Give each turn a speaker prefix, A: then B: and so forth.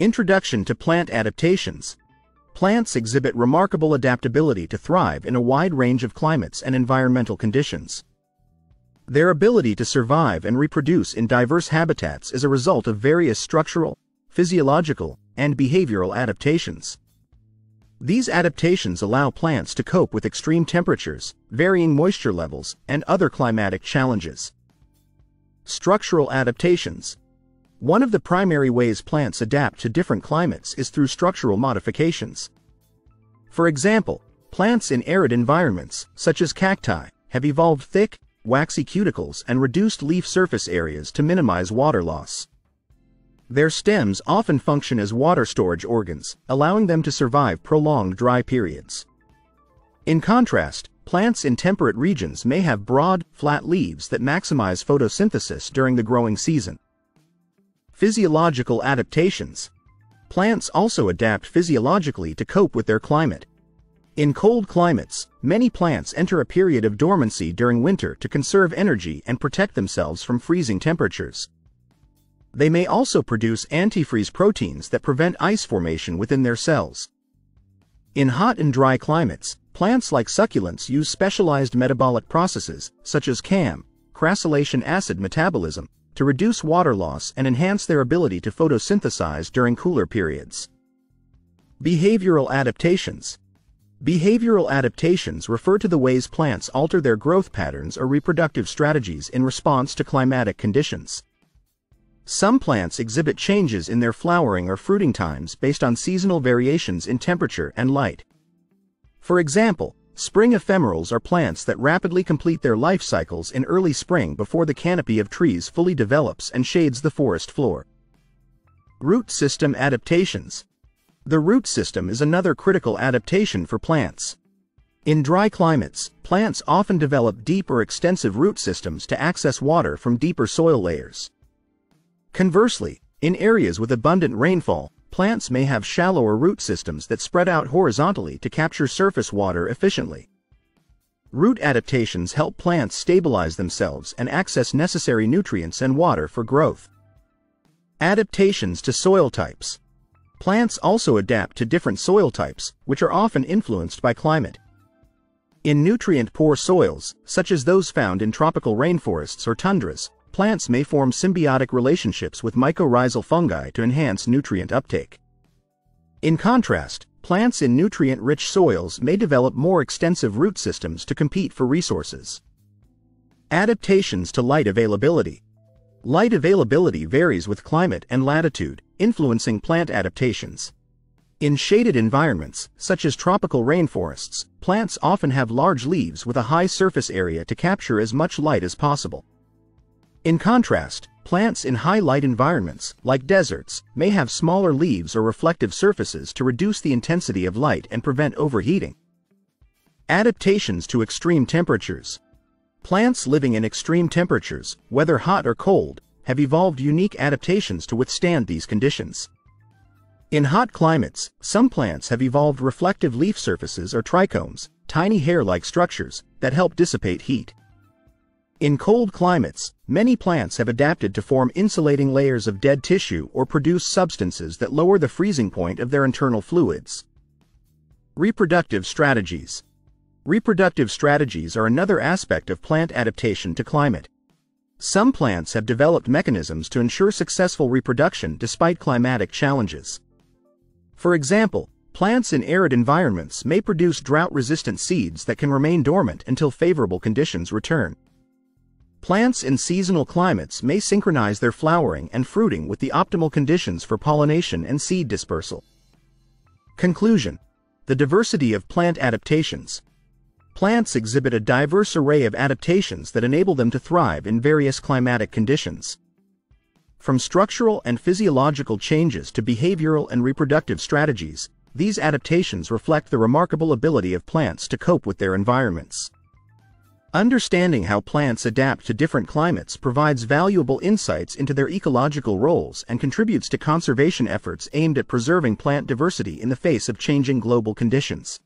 A: Introduction to plant adaptations. Plants exhibit remarkable adaptability to thrive in a wide range of climates and environmental conditions. Their ability to survive and reproduce in diverse habitats is a result of various structural, physiological, and behavioral adaptations. These adaptations allow plants to cope with extreme temperatures, varying moisture levels, and other climatic challenges. Structural adaptations. One of the primary ways plants adapt to different climates is through structural modifications. For example, plants in arid environments, such as cacti, have evolved thick, waxy cuticles and reduced leaf surface areas to minimize water loss. Their stems often function as water storage organs, allowing them to survive prolonged dry periods. In contrast, plants in temperate regions may have broad, flat leaves that maximize photosynthesis during the growing season. Physiological adaptations. Plants also adapt physiologically to cope with their climate. In cold climates, many plants enter a period of dormancy during winter to conserve energy and protect themselves from freezing temperatures. They may also produce antifreeze proteins that prevent ice formation within their cells. In hot and dry climates, plants like succulents use specialized metabolic processes, such as CAM, crassulacean acid metabolism, to reduce water loss and enhance their ability to photosynthesize during cooler periods. Behavioral adaptations. Behavioral adaptations refer to the ways plants alter their growth patterns or reproductive strategies in response to climatic conditions. Some plants exhibit changes in their flowering or fruiting times based on seasonal variations in temperature and light. For example, spring ephemerals are plants that rapidly complete their life cycles in early spring before the canopy of trees fully develops and shades the forest floor. Root system adaptations. The root system is another critical adaptation for plants. In dry climates, plants often develop deep or extensive root systems to access water from deeper soil layers. Conversely, in areas with abundant rainfall, plants may have shallower root systems that spread out horizontally to capture surface water efficiently. Root adaptations help plants stabilize themselves and access necessary nutrients and water for growth. Adaptations to soil types. Plants also adapt to different soil types, which are often influenced by climate. In nutrient-poor soils, such as those found in tropical rainforests or tundras, plants may form symbiotic relationships with mycorrhizal fungi to enhance nutrient uptake. In contrast, plants in nutrient-rich soils may develop more extensive root systems to compete for resources. Adaptations to light availability. Light availability varies with climate and latitude, influencing plant adaptations. In shaded environments, such as tropical rainforests, plants often have large leaves with a high surface area to capture as much light as possible. In contrast, plants in high-light environments, like deserts, may have smaller leaves or reflective surfaces to reduce the intensity of light and prevent overheating. Adaptations to extreme temperatures. Plants living in extreme temperatures, whether hot or cold, have evolved unique adaptations to withstand these conditions. In hot climates, some plants have evolved reflective leaf surfaces or trichomes, tiny hair-like structures, that help dissipate heat. In cold climates, many plants have adapted to form insulating layers of dead tissue or produce substances that lower the freezing point of their internal fluids. Reproductive strategies. Reproductive strategies are another aspect of plant adaptation to climate. Some plants have developed mechanisms to ensure successful reproduction despite climatic challenges. For example, plants in arid environments may produce drought-resistant seeds that can remain dormant until favorable conditions return. Plants in seasonal climates may synchronize their flowering and fruiting with the optimal conditions for pollination and seed dispersal. Conclusion. The diversity of plant adaptations. Plants exhibit a diverse array of adaptations that enable them to thrive in various climatic conditions. From structural and physiological changes to behavioral and reproductive strategies, these adaptations reflect the remarkable ability of plants to cope with their environments. Understanding how plants adapt to different climates provides valuable insights into their ecological roles and contributes to conservation efforts aimed at preserving plant diversity in the face of changing global conditions.